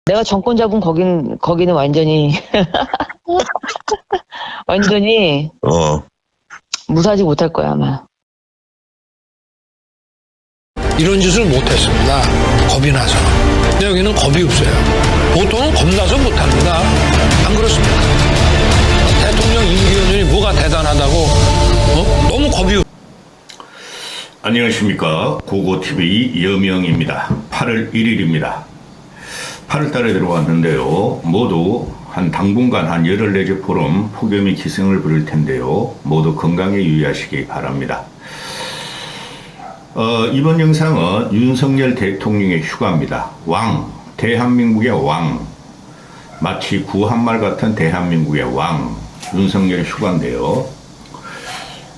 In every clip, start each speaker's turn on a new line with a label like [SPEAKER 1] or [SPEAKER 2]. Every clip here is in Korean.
[SPEAKER 1] 내가 정권 잡은 거기는 완전히 완전히 무사하지 못할 거야 아마.
[SPEAKER 2] 이런 짓을 못했습니다. 겁이 나서. 근데 여기는 겁이 없어요. 보통은 겁나서 못합니다. 안 그렇습니까? 대통령 임기연이 뭐가 대단하다고 너무 겁이 없어요.
[SPEAKER 3] 안녕하십니까. 고고TV 여명입니다. 8월 1일입니다. 8월달에 들어왔는데요. 모두 한 당분간 한 열흘 내지 보름 폭염이 기승을 부릴 텐데요. 모두 건강에 유의하시기 바랍니다. 이번 영상은 윤석열 대통령의 휴가입니다. 왕, 대한민국의 왕, 마치 구한말 같은 대한민국의 왕, 윤석열 휴가인데요.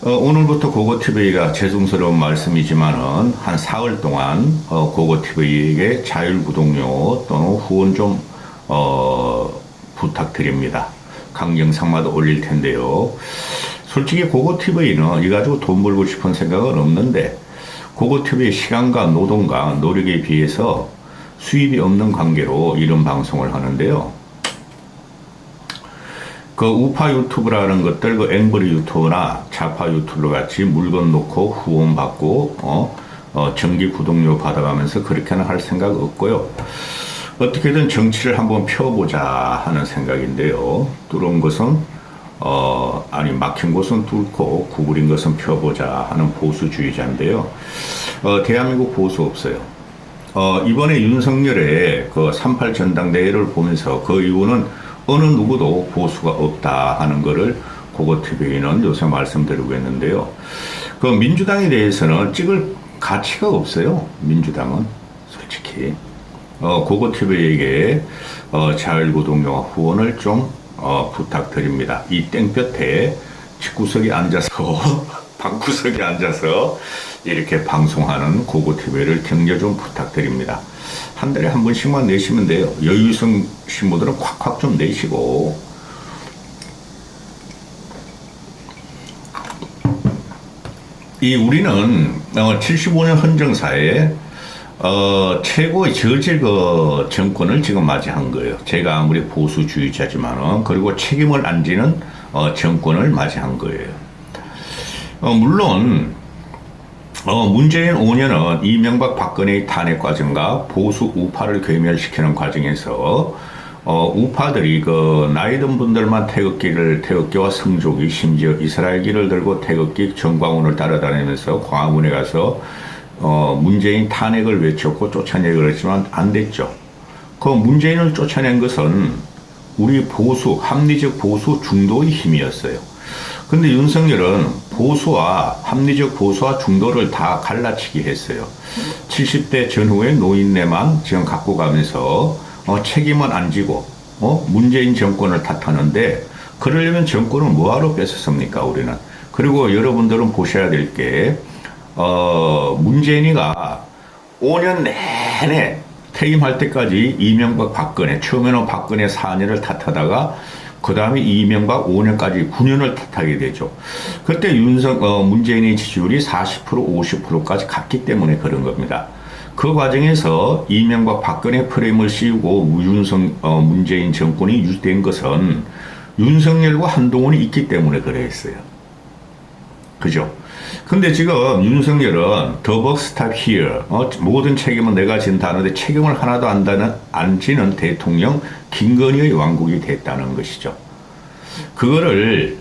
[SPEAKER 3] 오늘부터 고고TV가 죄송스러운 말씀이지만은 한 사흘 동안 고고TV에게 자율구독료 또는 후원 좀 부탁드립니다. 각 영상마다 올릴 텐데요. 솔직히 고고TV는 이 가지고 돈 벌고 싶은 생각은 없는데 고고TV의 시간과 노동과 노력에 비해서 수입이 없는 관계로 이런 방송을 하는데요. 그 우파 유튜브라는 것들, 그 앵벌이 유튜브나 좌파 유튜브 같이 물건 놓고 후원 받고, 정기 구독료 받아가면서 그렇게는 할 생각 없고요. 어떻게든 정치를 한번 펴보자 하는 생각인데요. 뚫은 것은, 막힌 곳은 뚫고 구부린 것은 펴보자 하는 보수주의자인데요. 대한민국 보수 없어요. 이번에 윤석열의 그 38 전당대회를 보면서 그 이유는 어느 누구도 보수가 없다 하는 것을 고고TV는 요새 말씀드리고 있는데요. 그 민주당에 대해서는 찍을 가치가 없어요. 민주당은 솔직히 고고TV에게 자율구독료와 후원을 좀 부탁드립니다. 이 땡볕에 집구석에 앉아서 방구석에 앉아서 이렇게 방송하는 고고TV를 격려 좀 부탁드립니다. 한 달에 한 번씩만 내시면 돼요. 여유성 신부들은 콱콱 좀 내시고. 우리는 75년 헌정사에 최고의 저질 그 정권을 지금 맞이한 거예요. 제가 아무리 보수주의자지만은 그리고 책임을 안 지는 정권을 맞이한 거예요. 물론 문재인 5년은 이명박 박근혜의 탄핵 과정과 보수 우파를 괴멸시키는 과정에서 우파들이 그 나이 든 분들만 태극기와 성조기 심지어 이스라엘기를 들고 태극기 정광훈을 따라다니면서 광화문에 가서 문재인 탄핵을 외쳤고 쫓아내기로 했지만 안 됐죠. 그 문재인을 쫓아낸 것은 우리 보수, 합리적 보수 중도의 힘이었어요. 근데 윤석열은 합리적 보수와 중도를 다 갈라치기 했어요. 70대 전후의 노인네만 지금 갖고 가면서 책임은 안 지고 문재인 정권을 탓하는데 그러려면 정권을 뭐하러 뺏었습니까 우리는. 그리고 여러분들은 보셔야 될 게 문재인이가 5년 내내 퇴임할 때까지 이명박 박근혜, 처음에는 박근혜 4년을 탓하다가 그 다음에 이명박 5년까지 9년을 탓하게 되죠. 그때 문재인의 지지율이 40% 50%까지 갔기 때문에 그런 겁니다. 그 과정에서 이명박 박근혜 프레임을 씌우고 문재인 정권이 유지된 것은 윤석열과 한동훈이 있기 때문에 그랬어요. 그죠? 근데 지금 윤석열은 The buck stop here. 모든 책임은 내가 진다는데 책임을 하나도 안 지는 대통령 김건희의 왕국이 됐다는 것이죠. 그거를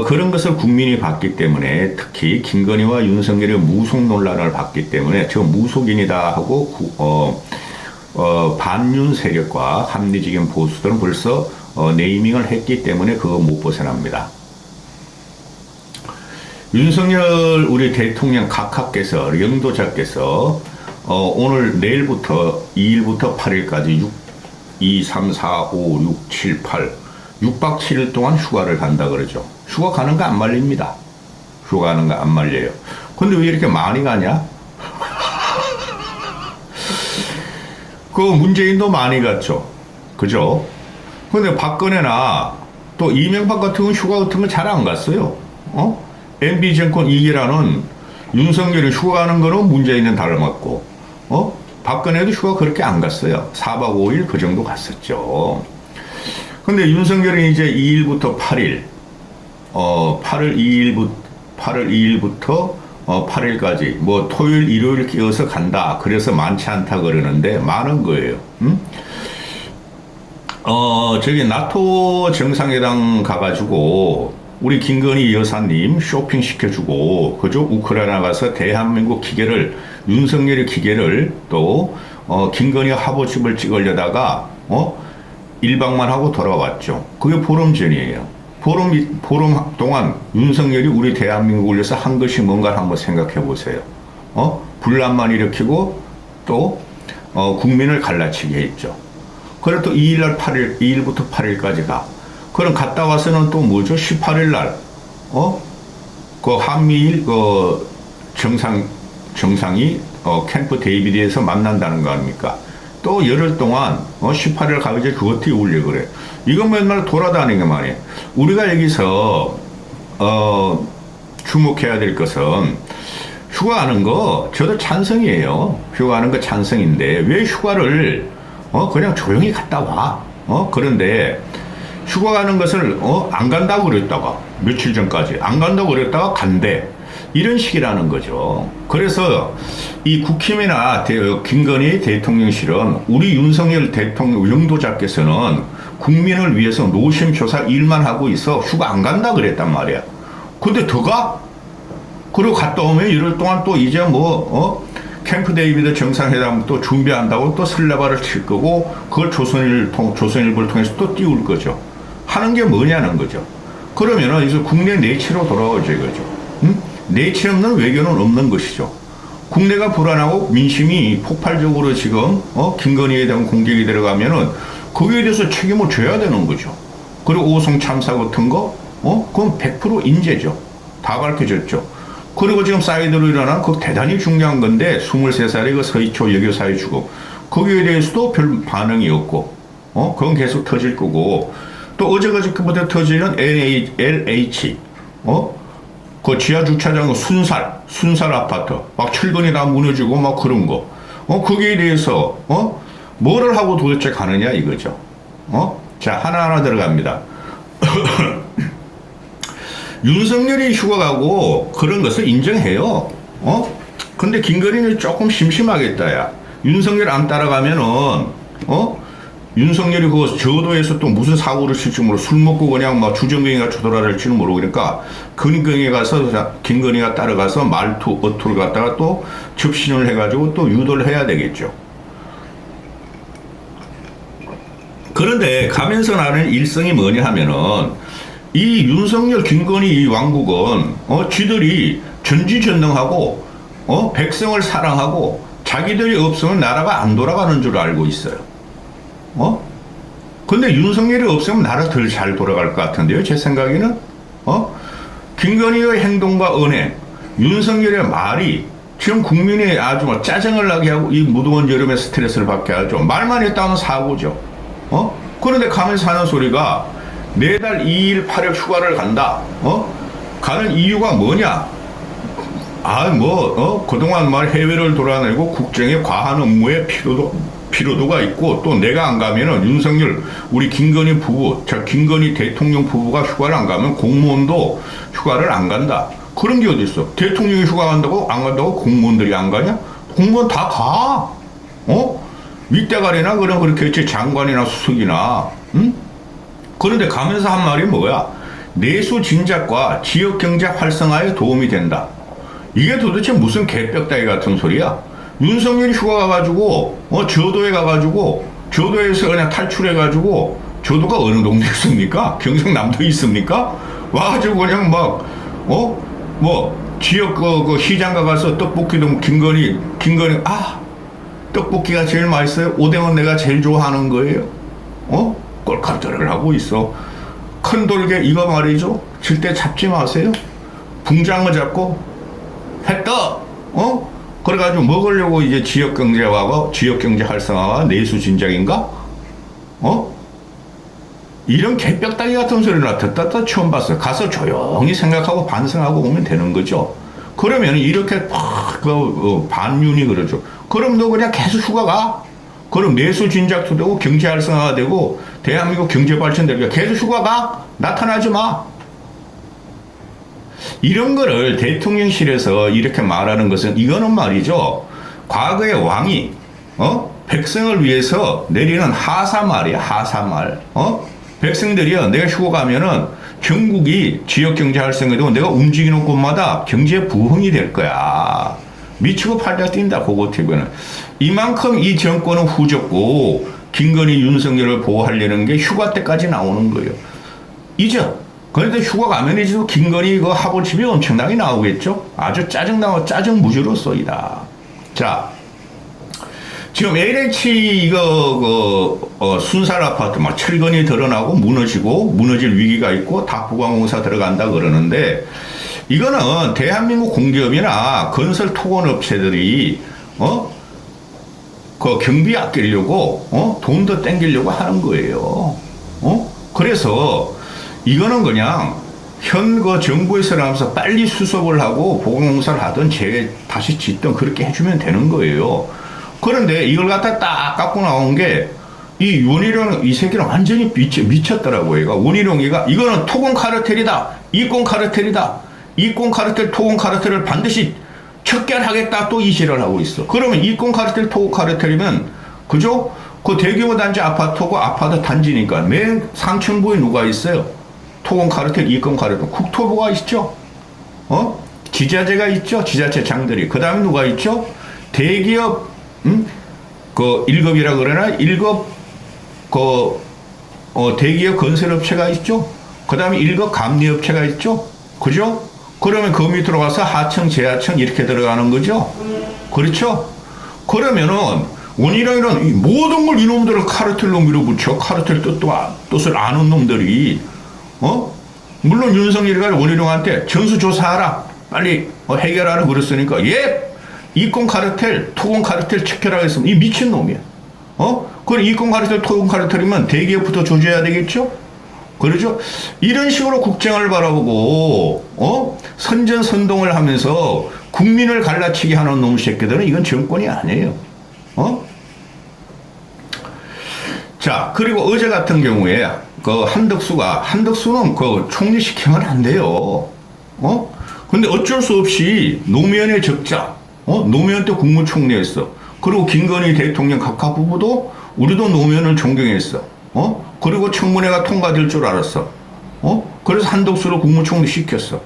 [SPEAKER 3] 그런 것을 국민이 봤기 때문에 특히 김건희와 윤석열의 무속 논란을 봤기 때문에 저 무속인이다 하고 반윤 세력과 합리적인 보수들은 벌써 네이밍을 했기 때문에 그거 못 벗어납니다. 윤석열 우리 대통령 각하께서 영도자께서 내일부터 2일부터 8일까지 2, 3, 4, 5, 6, 7, 8 6박 7일 동안 휴가를 간다 그러죠. 휴가 가는 거 안 말립니다. 휴가 가는 거 안 말려요. 근데 왜 이렇게 많이 가냐? 그 문재인도 많이 갔죠. 그죠? 근데 박근혜나 또 이명박 같은 건 휴가 같은 건 잘 안 갔어요. MB 정권 2기라는 윤석열이 휴가 가는 거는 문재인은 닮았고, 박근혜도 휴가 그렇게 안 갔어요. 4박 5일 그 정도 갔었죠. 근데 윤석열이 이제 2일부터 8일, 8월 2일부터 8일까지 뭐 토요일, 일요일 끼어서 간다. 그래서 많지 않다 그러는데 많은 거예요. 저기 나토 정상회담 가가지고 우리 김건희 여사님 쇼핑 시켜주고 그죠? 우크라이나 가서 대한민국 기계를 윤석열의 기계를 또 김건희 화보집을 찍으려다가 1박만 하고 돌아왔죠. 그게 보름 전이에요. 보름 동안 윤석열이 우리 대한민국을 위해서 한 것이 뭔가 한번 생각해 보세요. 분란만 일으키고 또 국민을 갈라치게 했죠. 그래 또 2일부터 8일까지 가. 그럼 갔다 와서는 또 뭐죠? 18일 날, 그 한미일 정상이 캠프 데이비드에서 만난다는 거 아닙니까? 또 열흘 동안 18일 가기 전에 그것도 올려 그래. 이건 맨날 돌아다니는 게 말이에요. 우리가 여기서 주목해야 될 것은 휴가하는 거 저도 찬성이에요. 휴가하는 거 찬성인데 왜 휴가를 그냥 조용히 갔다 와. 그런데 휴가 가는 것을 안 간다고 그랬다가 며칠 전까지 안 간다고 그랬다가 간대. 이런 식이라는 거죠. 그래서 이 국힘이나 김건희 대통령실은 우리 윤석열 대통령 영도자께서는 국민을 위해서 노심초사 일만 하고 있어 휴가 안 간다 그랬단 말이야. 근데 더 가? 그리고 갔다 오면 이럴 동안 또 이제 캠프 데이비드 정상회담 또 준비한다고 또 설레발을 칠 거고 그걸 조선일보를 통해서 또 띄울 거죠. 하는 게 뭐냐는 거죠. 그러면은 이제 국내 내치로 돌아오죠 이거죠. 내치 없는 외교는 없는 것이죠. 국내가 불안하고 민심이 폭발적으로 지금 김건희에 대한 공격이 들어가면은 거기에 대해서 책임을 져야 되는 거죠. 그리고 오송 참사 같은 거 그건 100% 인재죠. 다 밝혀졌죠. 그리고 지금 사이드로 일어난 그 대단히 중요한 건데 23살의 그 서희초 여교사의 죽음 거기에 대해서도 별 반응이 없고 그건 계속 터질 거고 또 어제까지부터 터지는 LH 그 지하 주차장 순살 아파트 막 철근이 다 무너지고 막 그런 거 거기에 대해서 뭐를 하고 도대체 가느냐 이거죠. 자 하나하나 들어갑니다. 윤석열이 휴가 가고 그런 것을 인정해요. 근데 김건희는 조금 심심하겠다, 야. 윤석열 안 따라가면은, 윤석열이 그 저도에서 또 무슨 사고를 칠지 모르고 술 먹고 그냥 막 주정뱅이가 쳐돌아갈지는 모르고 그러니까 김건희에 가서, 김건희가 따라가서 어투를 갖다가 또 접신을 해가지고 또 유도를 해야 되겠죠. 그런데 가면서 나는 일성이 뭐냐 하면은 이 윤석열, 김건희 이 왕국은 쥐들이 전지전능하고 백성을 사랑하고 자기들이 없으면 나라가 안 돌아가는 줄 알고 있어요. 근데 윤석열이 없으면 나라 덜 잘 돌아갈 것 같은데요. 제 생각에는 김건희의 행동과 언행, 윤석열의 말이 지금 국민이 아주 뭐 짜증을 나게 하고 이 무더운 여름에 스트레스를 받게 하죠. 말만 했다면 사고죠. 그런데 가면서 하는 소리가 매달 2일 8일 휴가를 간다. 가는 이유가 뭐냐? 그동안 해외를 돌아다니고 국정에 과한 업무에 피로도가 있고 또 내가 안 가면은 윤석열, 우리 김건희 부부, 김건희 대통령 부부가 휴가를 안 가면 공무원도 휴가를 안 간다. 그런 게 어디 있어? 대통령이 휴가 간다고 안 간다고 공무원들이 안 가냐? 공무원 다 가. 윗대가리나 그렇게 했지 장관이나 수석이나. 응? 그런데 가면서 한 말이 뭐야? 내수 진작과 지역 경제 활성화에 도움이 된다. 이게 도대체 무슨 개벽다이 같은 소리야? 윤석열이 휴가 가가지고, 저도에 가가지고, 저도에서 그냥 탈출해가지고, 저도가 어느 동네 있습니까? 경상남도에 있습니까? 와가지고 그냥 지역 그 시장 가서 떡볶이도 김건희, 떡볶이가 제일 맛있어요? 오뎅은 내가 제일 좋아하는 거예요? 꼴깍들을 하고 있어. 큰 돌게 이거 말이죠. 절대 잡지 마세요. 붕장어 잡고 했다. 그래가지고 먹으려고 이제 지역경제와 지역경제 활성화와 내수 진작인가? 이런 개벽다기 같은 소리나 듣다 처음 봤어요. 가서 조용히 생각하고 반성하고 오면 되는 거죠. 그러면 이렇게 반윤이 그러죠. 그럼 너 그냥 계속 휴가 가. 그럼 내수 진작도 되고 경제 활성화가 되고 대한민국 경제 발전되고 계속 휴가 가. 나타나지 마. 이런 거를 대통령실에서 이렇게 말하는 것은 이거는 말이죠. 과거의 왕이 백성을 위해서 내리는 하사말이야. 하사말. 백성들이요. 내가 휴가 가면은 전국이 지역 경제 활성화되고 내가 움직이는 곳마다 경제 부흥이 될 거야. 미치고 팔자 뛴다. 그거 TV는. 이만큼 이 정권은 후졌고 김건희 윤석열을 보호하려는 게 휴가 때까지 나오는 거예요. 이제 그런데 휴가 가면 이제 김건희 그 하부집이 엄청나게 나오겠죠. 아주 짜증나고 짜증무지로 쏘이다. 자, 지금 LH 순살 아파트 막 철근이 드러나고 무너지고 무너질 위기가 있고 다부강공사 들어간다 그러는데 이거는 대한민국 공기업이나 건설 토건업체들이 그 경비 아끼려고 돈 더 땡기려고 하는 거예요. 그래서 이거는 그냥 현 그 정부에서 나와서 빨리 수습을 하고 보강공사를 하든 다시 짓든 그렇게 해주면 되는 거예요. 그런데 이걸 갖다 딱 갖고 나온 게 이 원희룡 이 새끼는 완전히 미쳤더라고요. 얘가 원희룡이가 이거는 토건 카르텔이다. 이권 카르텔이다. 이권 카르텔, 토건 카르텔을 반드시 척결하겠다. 또 이시를 하고 있어. 그러면 이권 카르텔, 토건 카르텔이면 그죠? 그 대규모 단지 아파트고 아파트 단지니까 맨 상층부에 누가 있어요? 토건 카르텔, 이권 카르텔. 국토부가 있죠. 지자체가 있죠. 지자체 장들이. 그 다음에 누가 있죠? 대기업 그 1급이라 그러나 1급 대기업 건설업체가 있죠. 그 다음에 1급 감리업체가 있죠. 그죠? 그러면 그 밑으로 가서 하청, 재하청 이렇게 들어가는 거죠. 그렇죠? 그러면은 원희룡이는 모든 걸 이놈들을 카르텔로 밀어붙여. 카르텔 뜻을 아는 놈들이 물론 윤석열이가 원희룡한테 전수조사하라. 빨리 해결하라 그랬으니까 이권 카르텔, 토건 카르텔 척결하라 했으면 이 미친놈이야. 그럼 이권 카르텔, 토건 카르텔이면 대기업부터 조져야 되겠죠? 그러죠? 이런 식으로 국정을 바라보고, 선전선동을 하면서 국민을 갈라치게 하는 놈 새끼들은 이건 정권이 아니에요. 자, 그리고 어제 같은 경우에 그 한덕수는 그 총리시키면 안 돼요. 근데 어쩔 수 없이 노무현의 적자, 노무현 때 국무총리였어. 그리고 김건희 대통령 각하 부부도 우리도 노무현을 존경했어. 그리고 청문회가 통과될 줄 알았어. 그래서 한덕수를 국무총리 시켰어.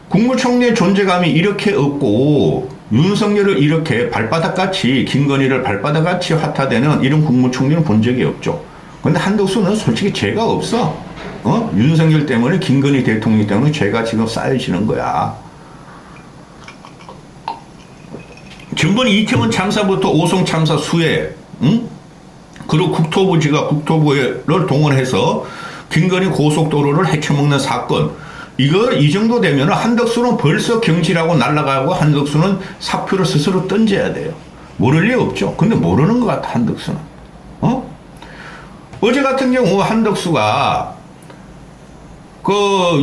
[SPEAKER 3] 국무총리의 존재감이 이렇게 없고 윤석열을 이렇게 발바닥같이 김건희를 발바닥같이 화타되는 이런 국무총리는 본 적이 없죠. 근데 한덕수는 솔직히 죄가 없어. 윤석열 때문에 김건희 대통령 때문에 죄가 지금 쌓여지는 거야. 전번 이태원 참사부터 오송 참사 수해, 그리고 국토부를 동원해서 김건희 고속도로를 헤쳐먹는 사건, 이 정도 되면 한덕수는 벌써 경질하고 날아가고 한덕수는 사표를 스스로 던져야 돼요. 모를 리 없죠. 근데 모르는 것 같아, 한덕수는. 어제 같은 경우 한덕수가 그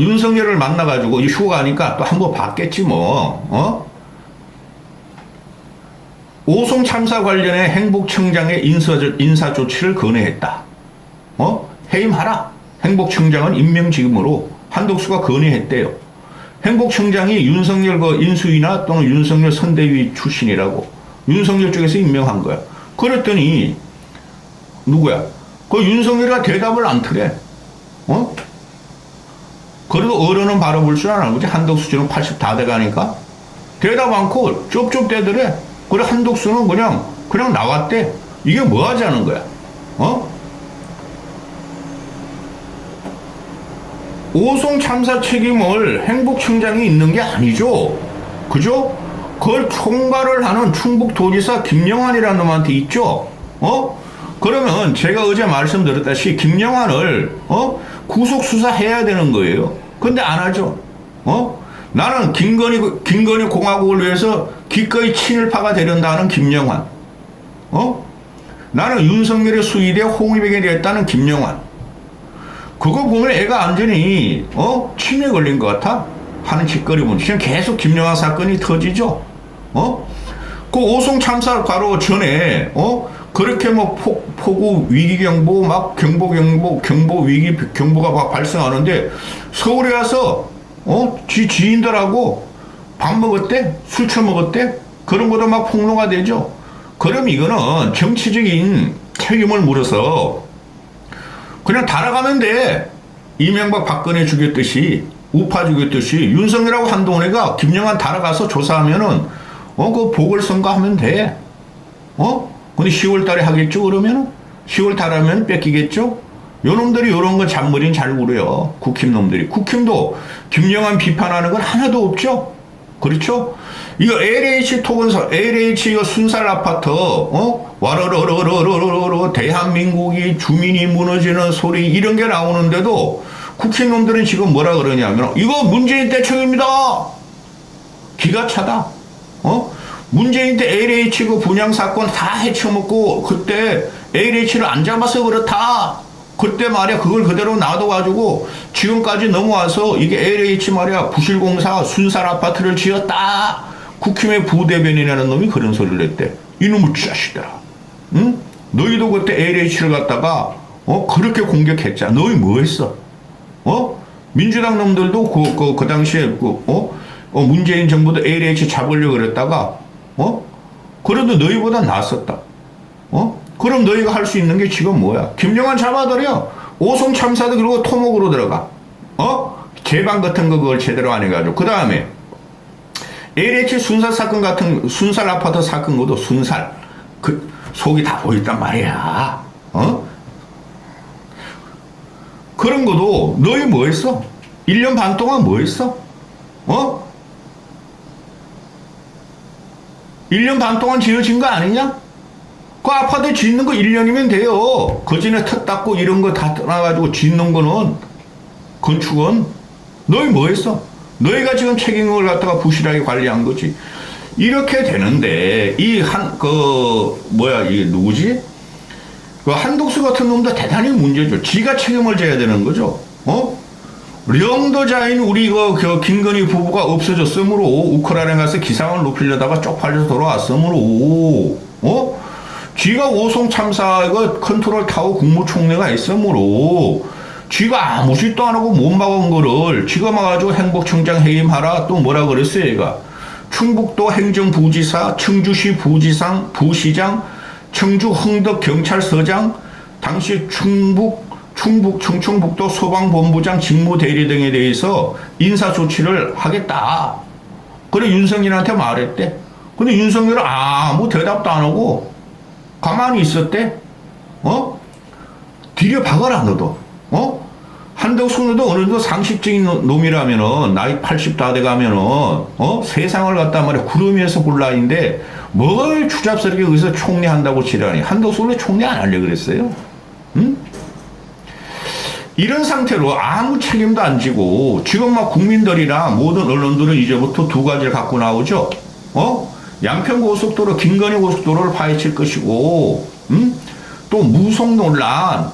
[SPEAKER 3] 윤석열을 만나가지고 휴가 가니까 또 한번 봤겠지 뭐. 오송 참사 관련해 행복청장의 인사 조치를 건의했다. 해임하라. 행복청장은 임명직임으로 한덕수가 건의했대요. 행복청장이 윤석열 그 인수위나 또는 윤석열 선대위 출신이라고 윤석열 쪽에서 임명한 거야. 그랬더니 누구야? 그 윤석열이가 대답을 안 트래. 그래도 어른은 바라볼 줄 아는 거지. 한덕수 지금 80 다 돼가니까 대답 않고 쩝쩝대더래. 그래 한덕수는 그냥 나왔대. 이게 뭐 하자는 거야? 오송 참사 책임을 행복청장이 있는 게 아니죠. 그죠? 그걸 총괄을 하는 충북도지사 김영환이라는 놈한테 있죠. 그러면 제가 어제 말씀드렸다시피 김영환을 구속 수사해야 되는 거예요. 근데 안 하죠. 나는 김건희 공화국을 위해서 기꺼이 친일파가 되는다는 김영환. 나는 윤석열의 수의대 홍위병이 되었다는 김영환. 그거 보면 애가 완전히 치매 걸린 것 같아. 하는 짓거리 보면 지금 계속 김영하 사건이 터지죠. 그 오송 참사 바로 전에 그렇게 뭐 폭우 위기 경보 막 경보 위기 경보가 막 발생하는데 서울에 와서 지인들하고 밥 먹었대, 술 처먹었대, 그런 거로 막 폭로가 되죠. 그럼 이거는 정치적인 책임을 물어서 그냥 달아가면 돼. 이명박 박근혜 죽였듯이, 우파 죽였듯이 윤석열하고 한동훈이가 김영한 달아가서 조사하면은 그 보궐선거 하면 돼. 근데 10월 달에 하겠죠, 그러면은? 10월 달에 하면 뺏기겠죠? 요놈들이 요런 거 잔머리는 잘 구려요. 국힘 놈들이. 국힘도 김영한 비판하는 건 하나도 없죠? 그렇죠? 이거 LH 토건서, LH 이거 순살 아파트, 와르르르르르르 대한민국이 주민이 무너지는 소리 이런 게 나오는데도 국힘 놈들은 지금 뭐라 그러냐면 이거 문재인 때청입니다. 기가 차다. 문재인 때 LH 그 분양 사건 다 헤쳐먹고 그때 LH를 안 잡아서 그렇다. 그때 말이야 그걸 그대로 놔둬가지고 지금까지 넘어와서 이게 LH 말이야 부실공사 순살 아파트를 지었다. 국힘의 부대변인이라는 놈이 그런 소리를 했대. 이놈의 자식들아. 응? 너희도 그때 LH를 갖다가 그렇게 공격했잖아. 너희 뭐 했어? 민주당 놈들도 그 당시에 문재인 정부도 LH 잡으려고 그랬다가 그래도 너희보다 낫었다. 그럼 너희가 할 수 있는 게 지금 뭐야? 김영한 잡아들여. 오송 참사도 그리고 토목으로 들어가. 개방 같은 거 그걸 제대로 안 해가지고. 그 다음에 LH 순살 사건 같은 순살 아파트 사건 것도 순살. 그 속이 다 보였단 말이야. 그런 것도 너희 뭐 했어? 1년 반 동안 뭐 했어? 1년 반 동안 지어진 거 아니냐? 그 아파트 짓는 거 1년이면 돼요. 그 전에 턱 닦고 이런 거 다 떠나가지고 짓는 거는, 건축은, 너희 뭐 했어? 너희가 지금 책임을 갖다가 부실하게 관리한 거지. 이렇게 되는데, 이 누구지? 그 한독수 같은 놈도 대단히 문제죠. 지가 책임을 져야 되는 거죠. 령도자인 우리 김건희 부부가 없어졌으므로 우크라이나 가서 기상을 높이려다가 쪽팔려서 돌아왔으므로 쥐가 오송 참사 이거 컨트롤 타워 국무총리가 했으므로 쥐가 아무 짓도 안 하고 못 막은 거를 지가 막아가지고 행복청장 해임하라 또 뭐라 그랬어요 얘가. 충북도 행정부지사, 청주시 부시장, 청주 흥덕경찰서장, 당시 충청북도 소방본부장 직무대리 등에 대해서 인사조치를 하겠다. 그래 윤석열한테 말했대. 근데 윤석열은 아무 대답도 안 하고 가만히 있었대. 뒤려 박아라 너도. 한덕수 너도 어느 정도 상식적인 놈이라면은 나이 80 다 돼가면은 세상을 갖다 말이야 구름 위에서 볼 나이인데 뭘 추잡스럽게 여기서 총리 한다고 지랄하니. 한덕수 원래 총리 안 하려고 그랬어요. 응? 이런 상태로 아무 책임도 안 지고 지금 막 국민들이나 모든 언론들은 이제부터 두 가지를 갖고 나오죠. 양평고속도로 김건희 고속도로를 파헤칠 것이고 또 무속 논란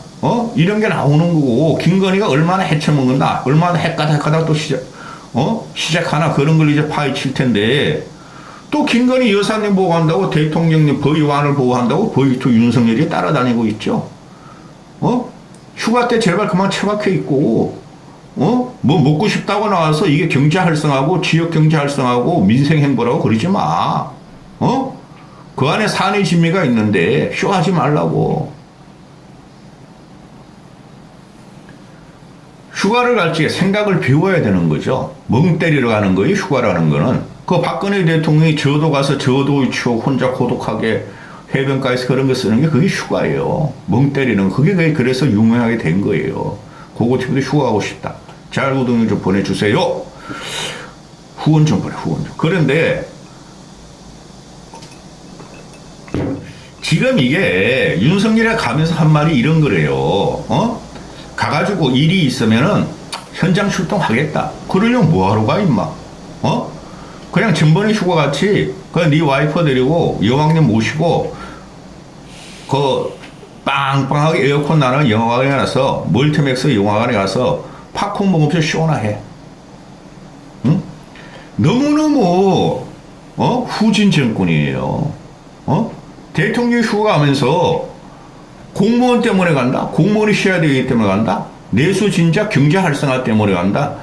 [SPEAKER 3] 이런 게 나오는 거고 김건희가 얼마나 해쳐먹는다 얼마나 헷가닥 또 시작하나 그런 걸 이제 파헤칠 텐데 또 김건희 여사님 보호한다고 대통령님 법의안을 보호한다고 법의투 윤석열이 따라다니고 있죠. 휴가 때 제발 그만 처박혀 있고, 뭐 먹고 싶다고 나와서 이게 경제 활성하고 지역 경제 활성하고 민생 행보라고 그러지 마. 그 안에 사내 진미가 있는데 쇼하지 말라고. 휴가를 갈 적에 생각을 비워야 되는 거죠. 멍 때리러 가는 거예요, 휴가라는 거는. 그 박근혜 대통령이 저도 가서 저도의 추억 혼자 고독하게 해변가에서 그런 거 쓰는 게 그게 휴가예요. 멍 때리는 거. 그게 그래서 유명하게 된 거예요. 그거 집도 휴가하고 싶다. 자료등 좀 보내주세요. 후원 좀 보내, 후원 좀. 그런데 지금 이게 윤석열이 가면서 한 말이 이런 거래요. 가가지고 일이 있으면은 현장 출동하겠다. 그러려면 뭐하러 가, 임마? 그냥 전번에 휴가같이 그냥 네 와이프 데리고 여왕님 모시고 그 빵빵하게 에어컨 나는 영화관에 가서 멀티맥스 영화관에 가서 팝콘 먹으면서 시원하게. 응? 너무너무 후진 정권이에요. 대통령 휴가하면서 공무원 때문에 간다. 공무원이 쉬어야 되기 때문에 간다. 내수 진작 경제 활성화 때문에 간다.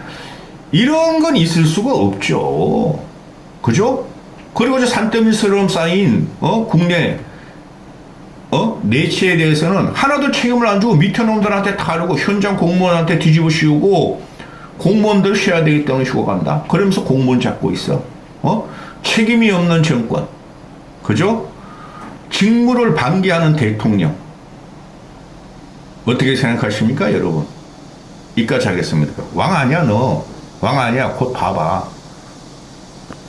[SPEAKER 3] 이런 건 있을 수가 없죠. 그죠? 그리고 저 산더미처럼 쌓인 국내 내치에 대해서는 하나도 책임을 안 주고 밑에 놈들한테 타르고 현장 공무원한테 뒤집어 씌우고 공무원들 쉬어야 되기 때문에 휴가 간다. 그러면서 공무원 잡고 있어. 책임이 없는 정권. 그죠? 직무를 방기하는 대통령. 어떻게 생각하십니까, 여러분? 이까지 하겠습니다. 왕 아니야, 너. 왕 아니야. 곧 봐봐.